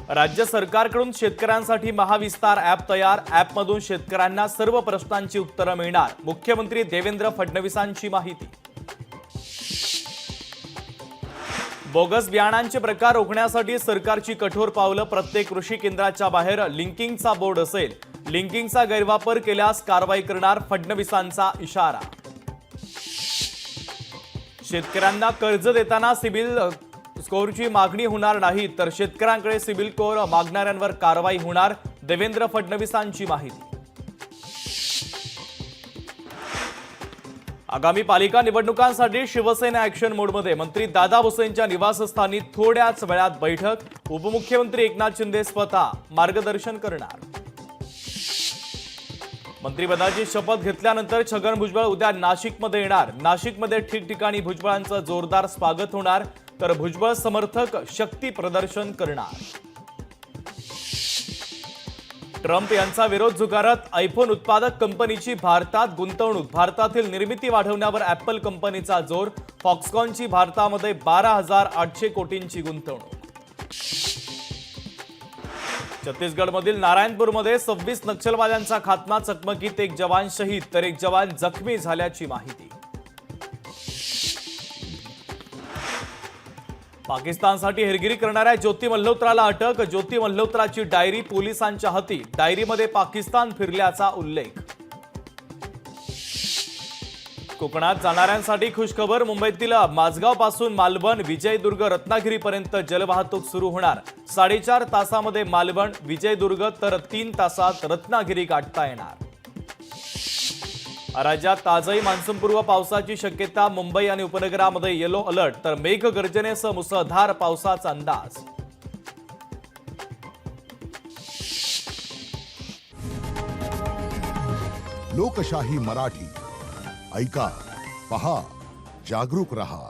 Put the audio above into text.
राज्य सरकारकडून शेतकऱ्यांसाठी महाविस्तार ॲप तयार। ॲपमधून शेतकऱ्यांना सर्व प्रश्नांची उत्तरे मिळणार। मुख्यमंत्री देवेंद्र फडणवीसांची माहिती। बोगस बियाणांचे प्रकार रोखण्यासाठी सरकारची कठोर पावलं। प्रत्येक कृषी केंद्राच्या बाहेर लिंकिंगचा बोर्ड असेल। लिंकिंगचा गैरवापर केल्यास कारवाई करणार, फडणवीसांचा इशारा। शेतकऱ्यांना कर्ज देताना सिबिल स्कोअरची मागणी होणार नाही, तर शेतकऱ्यांकडे सिबिल स्कोअर मागणाऱ्यांवर कारवाई होणार, देवेंद्र फडणवीसांची माहिती। आगामी पालिका निवडणुकांसाठी शिवसेना ॲक्शन मोडमध्ये। मंत्री दादा भुसेंच्या निवासस्थानी थोड्याच वेळात बैठक। उपमुख्यमंत्री एकनाथ शिंदे स्वतः मार्गदर्शन करणार। मंत्रिपदाची शपथ घेतल्यानंतर छगन भुजबळ उद्या नाशिकमध्ये येणार। नाशिकमध्ये ठिकठिकाणी भुजबळांचं जोरदार स्वागत होणार, तर भुजबळ समर्थक शक्ती प्रदर्शन करणार। ट्रम्प यांचा विरोध झुगारत आयफोन उत्पादक कंपनीची भारतात गुंतवणूक। भारतातील निर्मिती वाढवण्यावर ॲपल कंपनीचा जोर। फॉक्सकॉनची भारतामध्ये 12,800 कोटींची गुंतवणूक। छत्तीसगडमधील नारायणपूरमध्ये 26 नक्षलवाद्यांचा खात्मा। चकमकीत एक जवान शहीद तर एक जवान जखमी झाल्याची माहिती। पाकिस्तानसाठी हेरगिरी करणाऱ्या ज्योती मल्होत्राला अटक। ज्योती मल्होत्राची डायरी पोलिसांच्या हाती। डायरीमध्ये पाकिस्तान फिरल्याचा उल्लेख। कोकणात जाणाऱ्यांसाठी खुशखबर। मुंबईतील माझगाव पासून मालवण, विजयदुर्ग, रत्नागिरीपर्यंत जलवाहतूक सुरू होणार। 4.5 तासामध्ये मालवण, विजयदुर्ग तर 3 तासात रत्नागिरी गाठता येणार। राज्यात ताजही मान्सूनपूर्व पावसाची शक्यता। मुंबई आणि उपनगरामध्ये येलो अलर्ट, तर मेघगर्जनेसह मुसळधार पावसाचा अंदाज। लोकशाही मराठी ऐका, पहा, जागरूक रहा।